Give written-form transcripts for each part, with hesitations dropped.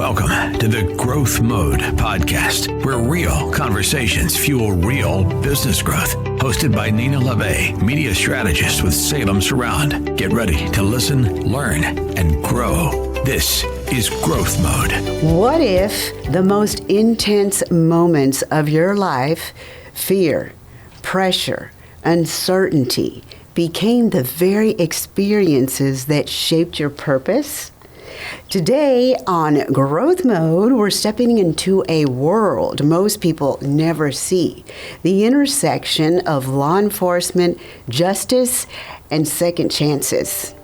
Welcome to the Growth Mode podcast, where real conversations fuel real business growth. Hosted by Nina Labbe, media strategist with Salem Surround. Get ready to listen, learn, and grow. This is Growth Mode. What if the most intense moments of your life, fear, pressure, uncertainty, became the very experiences that shaped your purpose? Today on Growth Mode, we're stepping into a world most people never see. The intersection of law enforcement, justice, and second chances.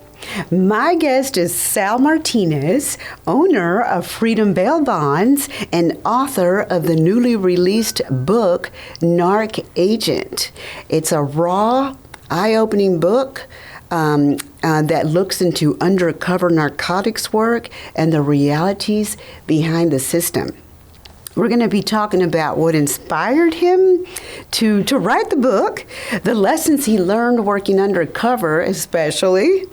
My guest is Sal Martinez, owner of Freedom Bail Bonds and author of the newly released book, NARC Agent. It's a raw, eye-opening book that looks into undercover narcotics work and the realities behind the system. We're going to be talking about what inspired him to write the book, the lessons he learned working undercover especially,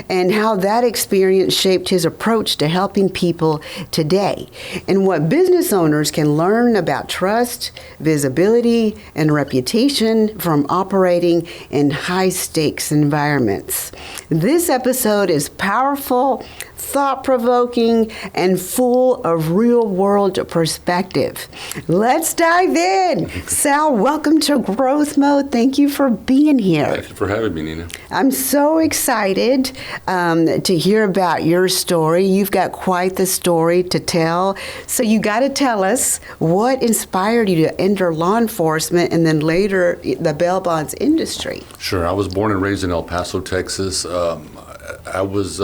and how that experience shaped his approach to helping people today, and what business owners can learn about trust, visibility, and reputation from operating in high-stakes environments. This episode is powerful, thought-provoking, and full of real-world perspective. Let's dive in. Sal, welcome to Growth Mode. Thank you for being here. Thank you for having me, Nina. I'm so excited to hear about your story. You've got quite the story to tell. So you got to tell us what inspired you to enter law enforcement and then later the bail bonds industry. Sure. I was born and raised in El Paso, Texas. I was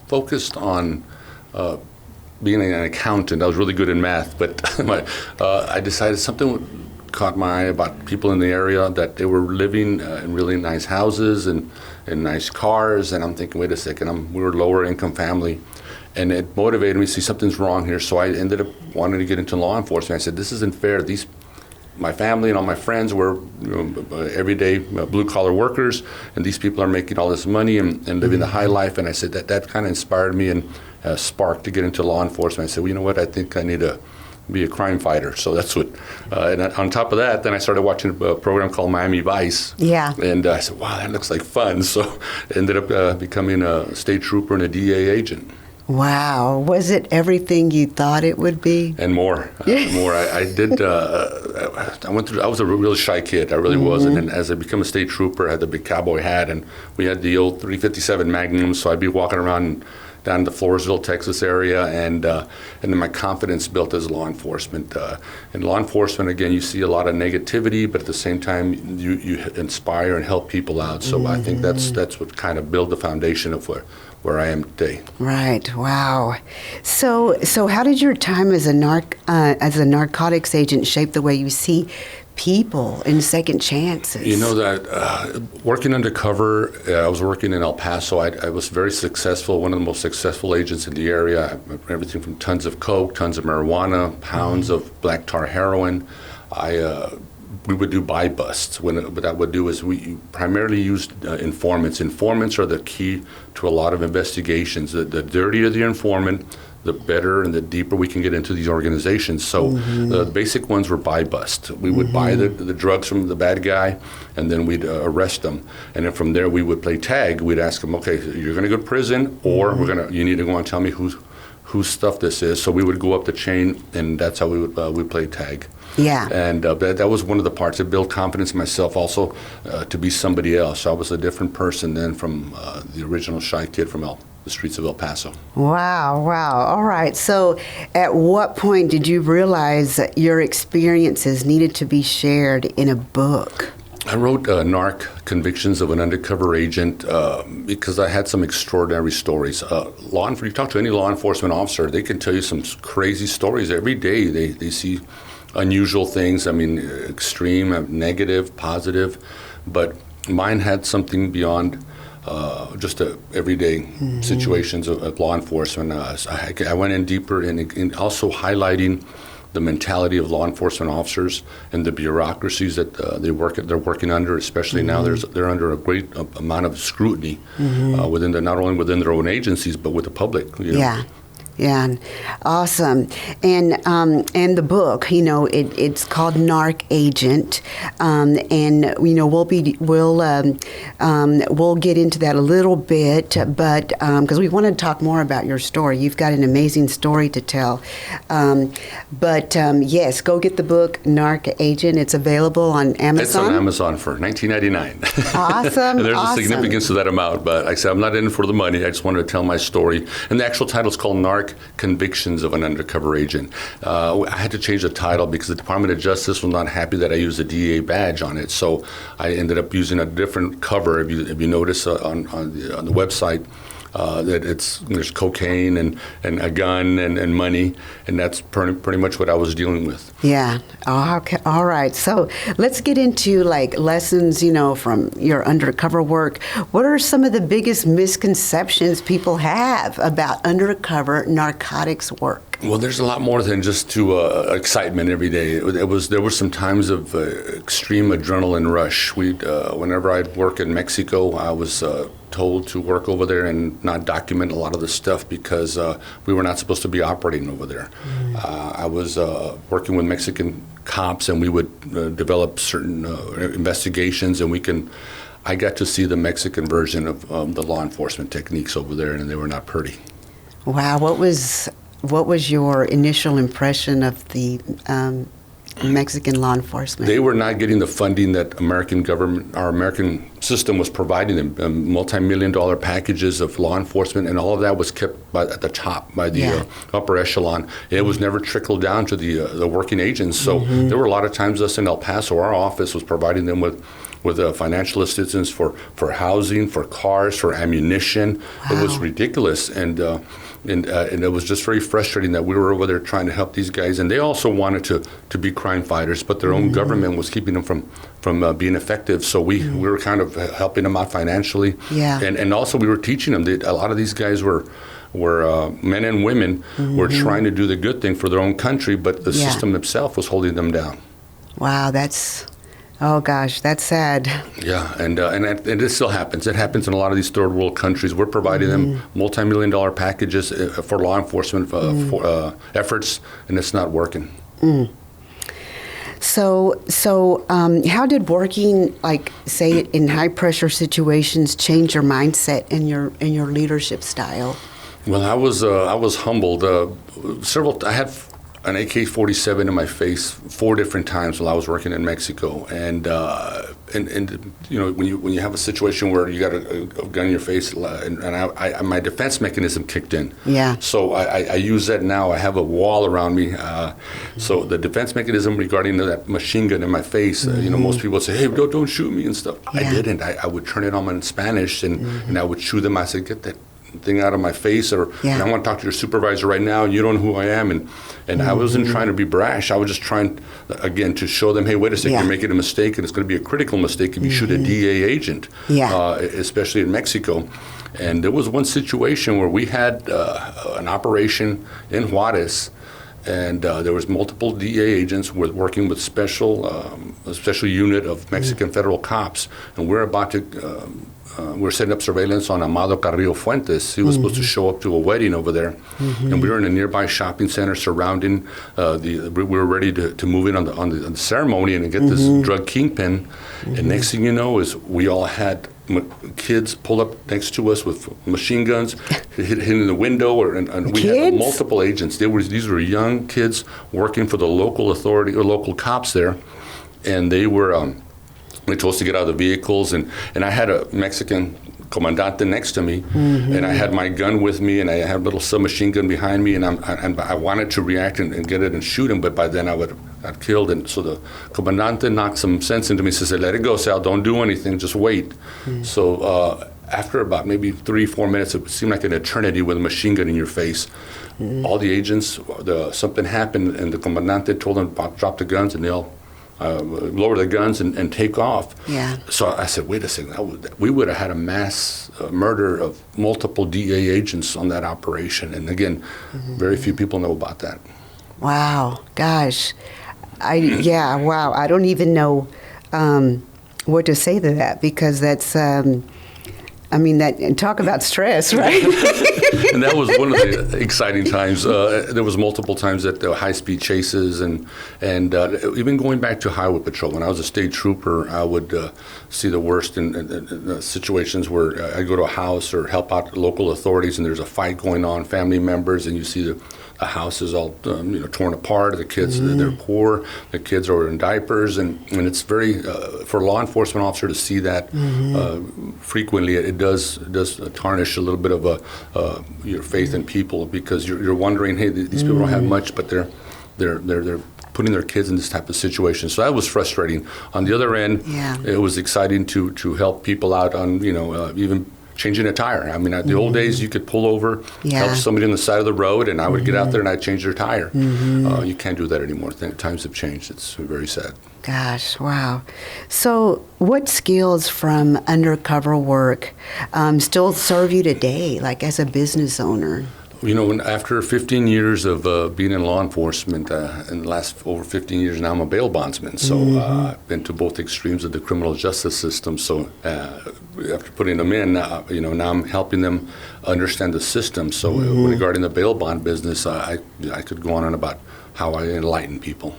focused on being an accountant. I was really good in math, but I decided something caught my eye about people in the area, that they were living in really nice houses and nice cars, and I'm thinking, wait a second, we were a lower income family, and it motivated me to see something's wrong here, so I ended up wanting to get into law enforcement. I said, this isn't fair. My family and all my friends were everyday blue-collar workers, and these people are making all this money and living the high life. And I said that kind of inspired me and sparked to get into law enforcement. I said, well, you know what, I think I need to be a crime fighter. So that's what, and on top of that, then I started watching a program called Miami Vice. Yeah. And I said, wow, that looks like fun. So I ended up becoming a state trooper and a DA agent. Wow. Was it everything you thought it would be? And more. I did, I was a real shy kid. I really was. And then as I became a state trooper, I had the big cowboy hat, and we had the old 357 Magnums, so I'd be walking around down the Floresville, Texas area, and then my confidence built as law enforcement. In law enforcement, again, you see a lot of negativity, but at the same time, you inspire and help people out. So I think that's what kind of built the foundation of where I am today. Right. Wow. So how did your time as a narcotics agent shape the way you see people and second chances? You know that working undercover, I was working in El Paso. I was very successful, one of the most successful agents in the area. Everything from tons of coke, tons of marijuana, pounds of black tar heroin. We would do buy busts. What that would do is we primarily used informants. Informants are the key to a lot of investigations. The dirtier the informant, the better and the deeper we can get into these organizations. So the basic ones were buy bust. We would buy the drugs from the bad guy, and then we'd arrest them. And then from there we would play tag. We'd ask them, okay, you're going to go to prison, or you need to go and tell me whose stuff this is. So we would go up the chain, and that's how we play tag. Yeah. And that was one of the parts. It built confidence in myself also to be somebody else. I was a different person then from the original shy kid from the streets of El Paso. Wow. All right. So at what point did you realize that your experiences needed to be shared in a book? I wrote NARC Convictions of an Undercover Agent because I had some extraordinary stories. You talk to any law enforcement officer, they can tell you some crazy stories. Every day they see unusual things, extreme, negative, positive, but mine had something beyond just everyday situations of law enforcement. I went in deeper in also highlighting the mentality of law enforcement officers and the bureaucracies that they're working under, especially now they're under a great amount of scrutiny not only within their own agencies, but with the public. Yeah. Yeah, awesome. And the book, it's called NARC Agent, and we'll get into that a little bit, but because we want to talk more about your story. You've got an amazing story to tell. Yes, go get the book NARC Agent. It's available on Amazon. It's on Amazon for $19.99. Awesome. And there's awesome. a significance to that amount, but like I said, I'm not in it for the money. I just wanted to tell my story. And the actual title is called NARC Convictions of an Undercover Agent. I had to change the title because the Department of Justice was not happy that I used a DEA badge on it. So I ended up using a different cover. If you notice on the website, that there's cocaine and a gun and money, and that's pretty much what I was dealing with. Yeah. Okay. All right. So let's get into lessons, from your undercover work. What are some of the biggest misconceptions people have about undercover narcotics work? Well, there's a lot more than just excitement every day. There were some times of extreme adrenaline rush. Whenever I'd work in Mexico, I was told to work over there and not document a lot of the stuff because we were not supposed to be operating over there. I was working with Mexican cops, and we would develop certain investigations, and I got to see the Mexican version of the law enforcement techniques over there, and they were not pretty. Wow. What was your initial impression of the Mexican law enforcement? They were not getting the funding that our American system was providing them. Multi-million-dollar packages of law enforcement, and all of that was kept at the top by the upper echelon. It was never trickled down to the working agents. So there were a lot of times us in El Paso, our office was providing them with financial assistance for housing, for cars, for ammunition. Wow. It was ridiculous, and it was just very frustrating that we were over there trying to help these guys, and they also wanted to be crime fighters, but their own government was keeping them from being effective. So we were kind of helping them out financially, and also we were teaching them. A lot of these guys were men and women were trying to do the good thing for their own country, but the system itself was holding them down. Wow, oh gosh, that's sad. Yeah, and it still happens. It happens in a lot of these third world countries. We're providing them multi-million-dollar packages for law enforcement efforts, and it's not working. So how did working, say, in high pressure situations change your mindset and your leadership style? Well, I was humbled. I had an AK-47 in my face 4 different times while I was working in Mexico, and when you have a situation where you got a gun in your face, and my defense mechanism kicked in. Yeah. So I use that now. I have a wall around me. So the defense mechanism regarding that machine gun in my face, most people say, "Hey, don't shoot me" and stuff. Yeah. I didn't. I would turn it on in Spanish, and I would shoot them. I said, "Get that thing out of my face," and I want to talk to your supervisor right now, and you don't know who I am. And I wasn't trying to be brash. I was just trying, again, to show them, hey, wait a second, you're making a mistake, and it's going to be a critical mistake if you shoot a DEA agent, especially in Mexico. And there was one situation where we had an operation in Juarez, and there was multiple DEA agents working with a special unit of Mexican federal cops, and we're about to we're setting up surveillance on Amado Carrillo Fuentes. He was supposed to show up to a wedding over there, and we were in a nearby shopping center surrounding we were ready to move in on the ceremony and get this drug kingpin. And next thing you know is we all had kids pull up next to us with machine guns, hitting the window, and we had multiple agents. These were young kids working for the local authority or local cops there, and they were. They told us to get out of the vehicles, and I had a Mexican comandante next to me, and I had my gun with me, and I had a little submachine gun behind me, and I wanted to react and get it and shoot him, but by then I would have got killed. And so the comandante knocked some sense into me, said, "Let it go, Sal, don't do anything, just wait." So after about maybe 3-4 minutes, it seemed like an eternity with a machine gun in your face. All the agents, something happened, and the comandante told them to drop the guns, and they all lower the guns and take off. Yeah. So I said, wait a second, we would have had a mass murder of multiple DEA agents on that operation. And again, very few people know about that. Wow, gosh. Wow. I don't even know what to say to that, because that's, talk about stress, right? And that was one of the exciting times. There was multiple times that there were high-speed chases, and even going back to highway patrol. When I was a state trooper, I would see the worst in situations where I go to a house or help out local authorities, and there's a fight going on, family members, and you see the house is all torn apart. The kids, they're poor. The kids are in diapers, and it's very for a law enforcement officer to see that frequently. It does tarnish a little bit of your faith in people, because you're wondering, hey, these people don't have much, but they're putting their kids in this type of situation. So that was frustrating. On the other end, it was exciting to help people out on even changing a tire. I mean, the old days, you could pull over, help somebody on the side of the road, and I would get out there and I'd change their tire. You can't do that anymore. Times have changed. It's very sad. Gosh, wow. So what skills from undercover work still serve you today, like as a business owner? After 15 years of being in law enforcement, in the last over 15 years now, I'm a bail bondsman. So I've been to both extremes of the criminal justice system. So after putting them in, now I'm helping them understand the system. So regarding the bail bond business, I could go on and about how I enlighten people.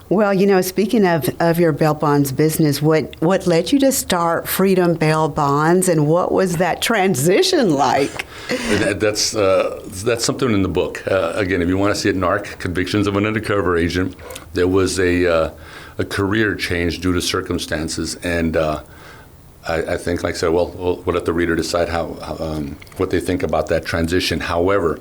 Well, speaking of your bail bonds business, what led you to start Freedom Bail Bonds, and what was that transition like? That's something in the book. Again, if you want to see it, NARC Convictions of an Undercover Agent, there was a career change due to circumstances, and I think, like I said, we'll let the reader decide how what they think about that transition. However,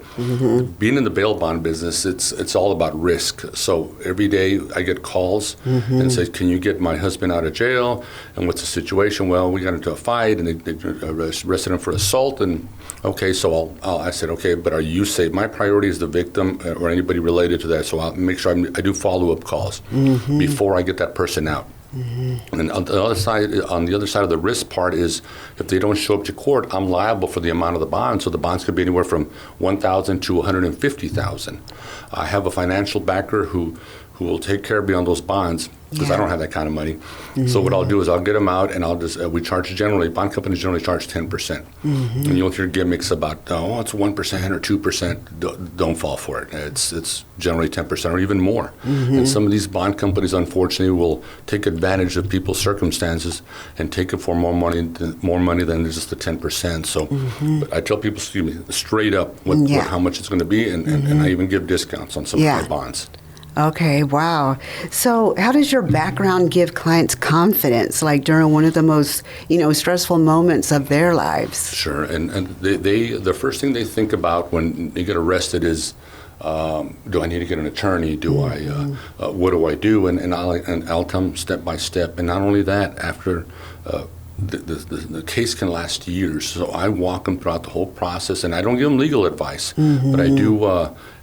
being in the bail bond business, it's all about risk. So every day I get calls and say, "Can you get my husband out of jail? And what's the situation?" Well, we got into a fight, and they arrested him for assault. And okay, so I said, "Okay, but are you safe?" My priority is the victim or anybody related to that. So I'll make sure I do follow-up calls before I get that person out. And on the other side of the risk part is, if they don't show up to court, I'm liable for the amount of the bond. So the bonds could be anywhere from $1,000 to $150,000. I have a financial backer who will take care of me on those bonds, because I don't have that kind of money. So what I'll do is I'll get them out, and I'll just we charge bond companies generally charge 10%. And you'll hear gimmicks about, it's 1% or 2%. Don't fall for it. It's generally 10% or even more. And some of these bond companies, unfortunately, will take advantage of people's circumstances and take it for more money than just the 10%. So but I tell people, straight up how much it's going to be, and I even give discounts on some of my bonds. Okay, wow. So how does your background give clients confidence, like during one of the most, stressful moments of their lives? Sure, and the first thing they think about when they get arrested is, do I need to get an attorney? What do I do? And I'll tell them step by step. And not only that, after the case can last years, so I walk them throughout the whole process, and I don't give them legal advice, but I do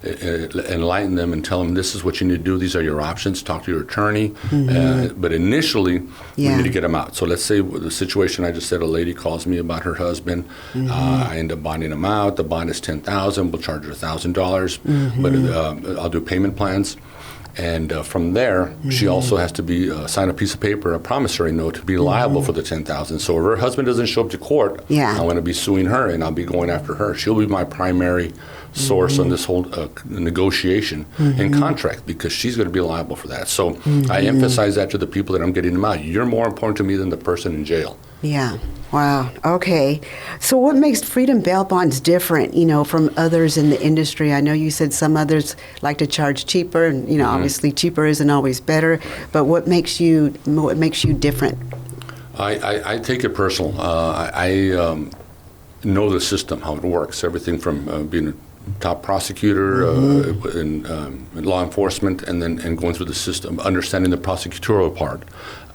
enlighten them and tell them, this is what you need to do, these are your options, talk to your attorney, but initially we need to get them out. So let's say the situation I just said, a lady calls me about her husband, I end up bonding him out, the bond is $10,000, we'll charge her $1,000, but I'll do payment plans. And from there, she also has to sign a piece of paper, a promissory note, to be liable for the $10,000. So if her husband doesn't show up to court, I'm going to be suing her, and I'll be going after her. She'll be my primary source on this whole negotiation and contract, because she's going to be liable for that. So I emphasize that to the people that I'm getting them out. You're more important to me than the person in jail. Yeah. Wow. Okay. So what makes Freedom Bail Bonds different, from others in the industry? I know you said some others like to charge cheaper, and obviously cheaper isn't always better. But what makes you different? I take it personal. I know the system, how it works. Everything from being a top prosecutor in law enforcement, and going through the system, understanding the prosecutorial part.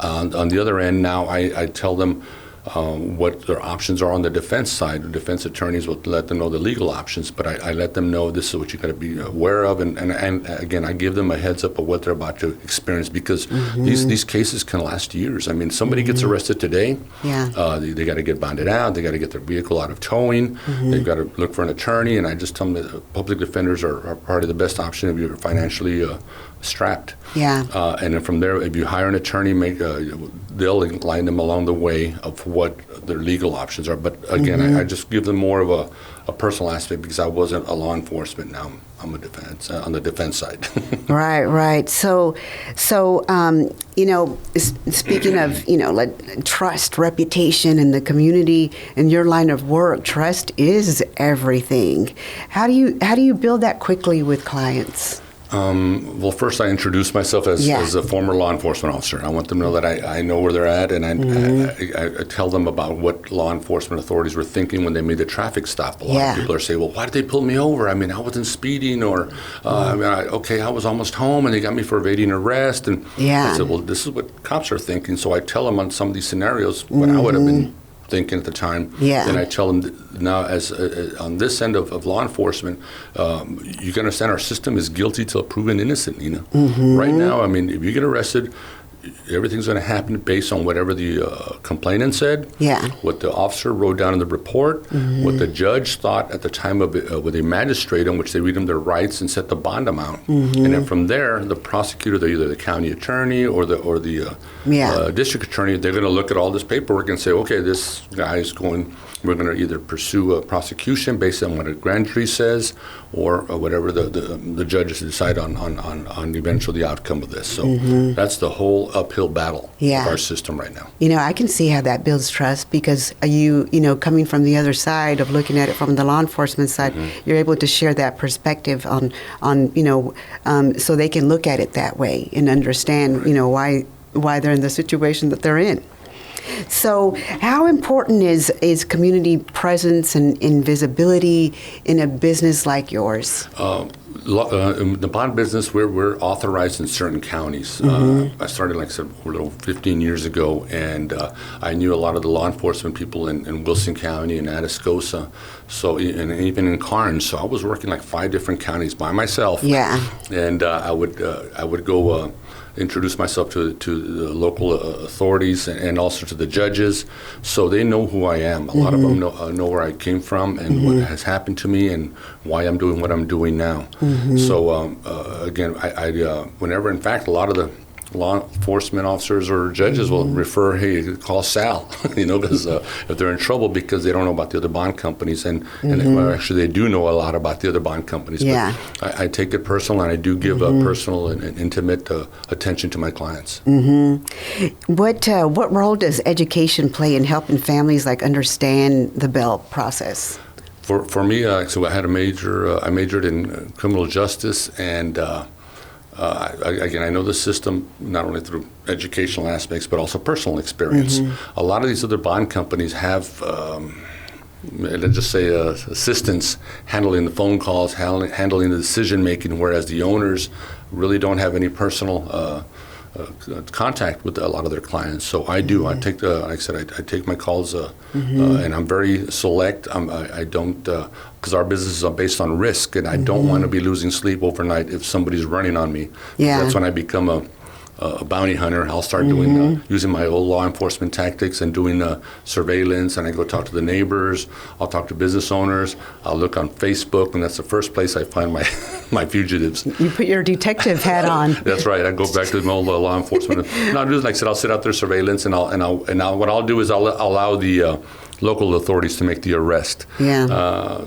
On the other end, now I tell them what their options are on the defense side. The defense attorneys will let them know the legal options, but I let them know this is what you got to be aware of, and again, I give them a heads up of what they're about to experience, because these cases can last years. I mean, somebody gets arrested today, they got to get bonded out, they got to get their vehicle out of towing, they've got to look for an attorney, and I just tell them that public defenders are probably the best option if you're financially strapped. And then from there, if you hire an attorney, they'll line them along the way of what their legal options are. But again, I just give them more of a personal aspect because I wasn't a law enforcement. Now I'm a defense on the defense side. Right. So, speaking of, like trust, reputation in the community, in your line of work, trust is everything. How do you build that quickly with clients? Well, first I introduce myself as a former law enforcement officer. I want them to know that I know where they're at, and I tell them about what law enforcement authorities were thinking when they made the traffic stop. A lot of people are saying, well, why did they pull me over? I mean, I wasn't speeding, or, I was almost home, and they got me for evading arrest. And I said, well, this is what cops are thinking. So I tell them on some of these scenarios what I would have been thinking at the time. And I tell them now, as on this end of law enforcement, you can understand our system is guilty till proven innocent, Nina. Right now, I mean, if you get arrested, everything's going to happen based on whatever the complainant said, what the officer wrote down in the report, what the judge thought at the time of with the magistrate, in which they read them their rights and set the bond amount, and then from there, the prosecutor, either the county attorney or the district attorney, they're going to look at all this paperwork and say, okay, this guy is going. We're going to either pursue a prosecution based on what a grand jury says, or whatever the judges decide on eventually the outcome of this. So that's the whole uphill battle of our system right now. I can see how that builds trust, because you coming from the other side of looking at it from the law enforcement side, you're able to share that perspective on so they can look at it that way and understand why they're in the situation that they're in. So how important is community presence and visibility in a business like yours? In the bond business, we're authorized in certain counties. I started, like I said, a little 15 years ago, and I knew a lot of the law enforcement people in Wilson County and Atascosa, and even in Karnes. So I was working like 5 different counties by myself. And I would go introduce myself to the local authorities and also to the judges, so they know who I am. A lot of them know where I came from and what has happened to me and why I'm doing what I'm doing now. So again, I whenever, in fact, a lot of the law enforcement officers or judges will refer, hey, call Sal, because if they're in trouble because they don't know about the other bond companies, and actually they do know a lot about the other bond companies. But I take it personal, and I do give personal and intimate attention to my clients. What role does education play in helping families understand the bail process? For me, so I majored in criminal justice, and again, I know the system not only through educational aspects, but also personal experience. A lot of these other bond companies have, let's just say, assistants handling the phone calls, handling the decision making, whereas the owners really don't have any personal contact with a lot of their clients. So I do. I take like I said, I take my calls, and I'm very select. I don't, because our business is based on risk, and I don't want to be losing sleep overnight if somebody's running on me. That's when I become a bounty hunter. I'll start doing using my old law enforcement tactics and doing surveillance, and I go talk to the neighbors. I'll talk to business owners. I'll look on Facebook, and that's the first place I find my fugitives. You put your detective hat on. That's right. I go back to the old law enforcement. No, like I said, I'll sit out there surveillance, and what I'll do is I'll allow the local authorities to make the arrest. And I'll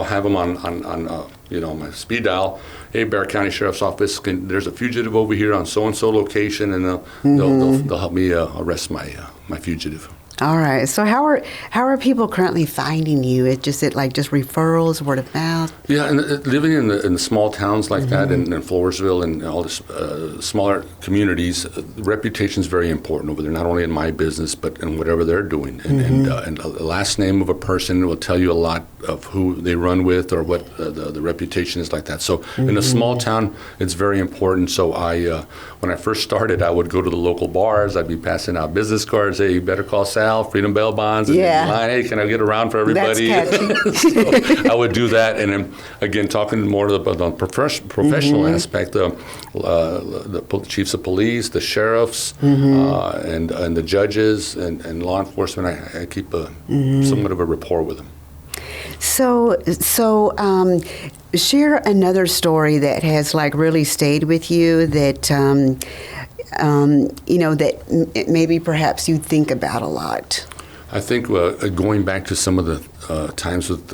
have them on my speed dial. Hey, Bexar County Sheriff's Office, there's a fugitive over here on so-and-so location, and they'll help me arrest my fugitive. All right. So how are people currently finding you? Is just referrals, word of mouth? Yeah, and living in the small towns like that, in Floresville and all the smaller communities, reputation is very important over there. Not only in my business, but in whatever they're doing. And the last name of a person will tell you a lot of who they run with or what the reputation is like that. So in a small town, it's very important. So when I first started, I would go to the local bars. I'd be passing out business cards. Hey, you better call Sal, Freedom Bail Bonds. And hey, can I get around for everybody? That's catchy. So I would do that. And then, again, talking more about the professional aspect, the chiefs of police, the sheriffs, and the judges and law enforcement, I keep somewhat of a rapport with them. So share another story that has really stayed with you that that maybe perhaps you think about a lot? I think going back to some of the times with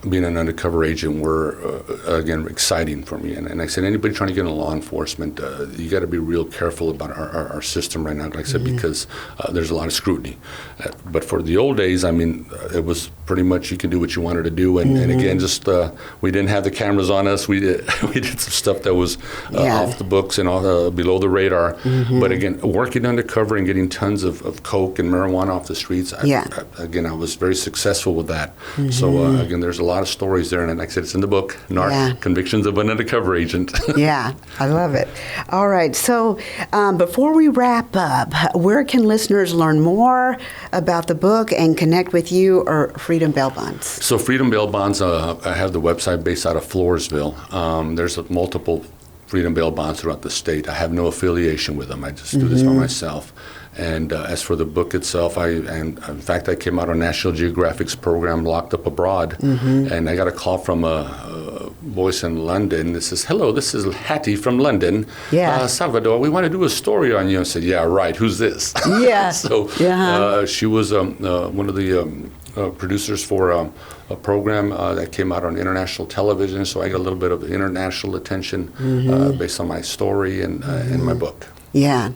being an undercover agent were, again, exciting for me. And like I said, anybody trying to get into law enforcement, you got to be real careful about our system right now, like I said, because there's a lot of scrutiny. But for the old days, I mean, it was pretty much you can do what you wanted to do. And again, just we didn't have the cameras on us. We did some stuff that was off the books and below the radar. But again, working undercover and getting tons of coke and marijuana off the streets, I was very successful with that. So again, there's a lot of stories there, and like I said, it's in the book, NARC Convictions of an Undercover Agent. Yeah, I love it. All right, so before we wrap up, where can listeners learn more about the book and connect with you or Freedom Bail Bonds? So Freedom Bail Bonds, I have the website based out of Floresville. There's multiple Freedom Bail Bonds throughout the state. I have no affiliation with them. I just do this by myself. And as for the book itself, in fact, I came out on National Geographic's program, Locked Up Abroad, and I got a call from a voice in London that says, "Hello, this is Hattie from London. Salvador, we want to do a story on you." I said, "Yeah, right. Who's this?" Yeah. So she was one of the producers for a program that came out on international television. So I got a little bit of international attention based on my story and my book. Yeah.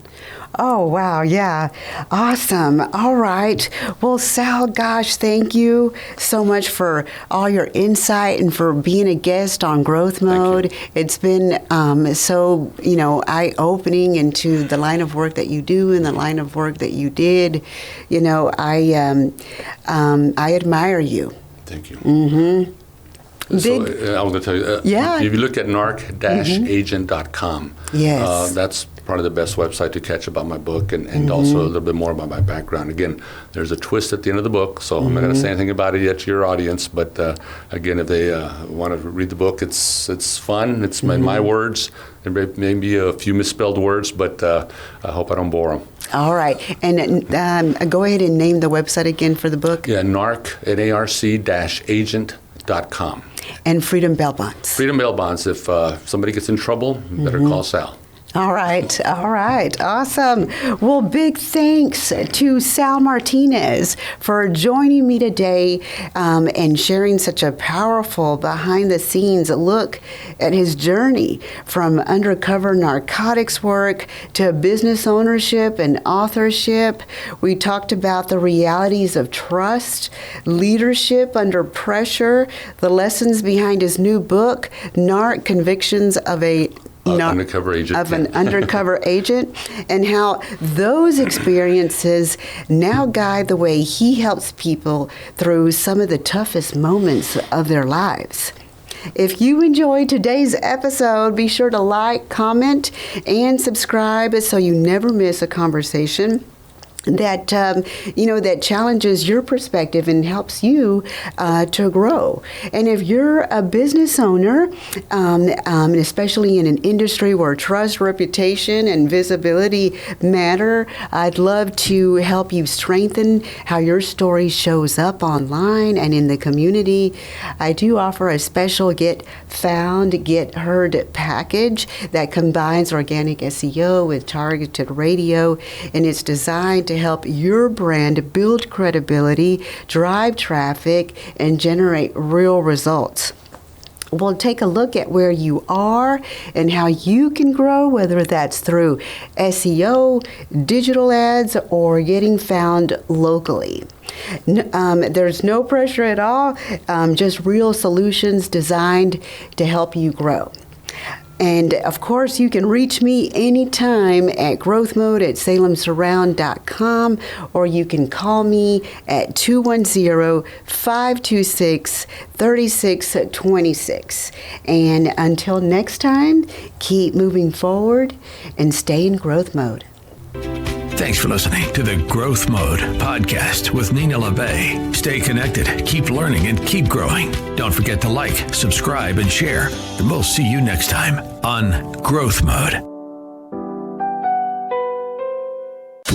Oh, wow. Yeah. Awesome. All right. Well, Sal, gosh, thank you so much for all your insight and for being a guest on Growth Mode. It's been so, eye-opening into the line of work that you do and the line of work that you did. I admire you. Thank you. So I was going to tell you, if you look at narc-agent.com, that's probably the best website to catch about my book and also a little bit more about my background. Again, there's a twist at the end of the book, so I'm not going to say anything about it yet to your audience, but again, if they want to read the book, it's fun. It's in my words. There may be a few misspelled words, but I hope I don't bore them. All right. And go ahead and name the website again for the book. Yeah, narc-agent.com. And Freedom Bail Bonds. Freedom Bail Bonds. If somebody gets in trouble, better call Sal. All right. Awesome. Well, big thanks to Sal Martinez for joining me today and sharing such a powerful behind-the-scenes look at his journey from undercover narcotics work to business ownership and authorship. We talked about the realities of trust, leadership under pressure, the lessons behind his new book, NARC Convictions of an Undercover Agent, and how those experiences now guide the way he helps people through some of the toughest moments of their lives. If you enjoyed today's episode, be sure to like, comment, and subscribe so you never miss a conversation that that challenges your perspective and helps you to grow. And if you're a business owner, especially in an industry where trust, reputation, and visibility matter, I'd love to help you strengthen how your story shows up online and in the community. I do offer a special Get Found, Get Heard package that combines organic SEO with targeted radio, and it's designed to help your brand build credibility, drive traffic, and generate real results. We'll take a look at where you are and how you can grow, whether that's through SEO, digital ads, or getting found locally. There's no pressure at all, just real solutions designed to help you grow. And of course, you can reach me anytime at growthmode@salemsurround.com, or you can call me at 210-526-3626. And until next time, keep moving forward and stay in growth mode. Thanks for listening to the Growth Mode podcast with Nina Labbe. Stay connected, keep learning, and keep growing. Don't forget to like, subscribe, and share. And we'll see you next time on Growth Mode.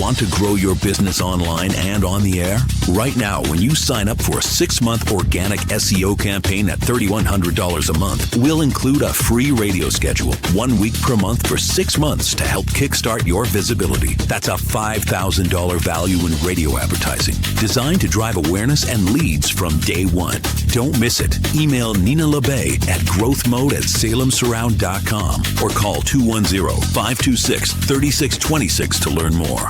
Want to grow your business online and on the air? Right now, when you sign up for a 6-month organic SEO campaign at $3,100 a month, we'll include a free radio schedule, 1 week per month for 6 months to help kickstart your visibility. That's a $5,000 value in radio advertising, designed to drive awareness and leads from day one. Don't miss it. Email Nina Labbe at growthmode@salemsurround.com or call 210-526-3626 to learn more.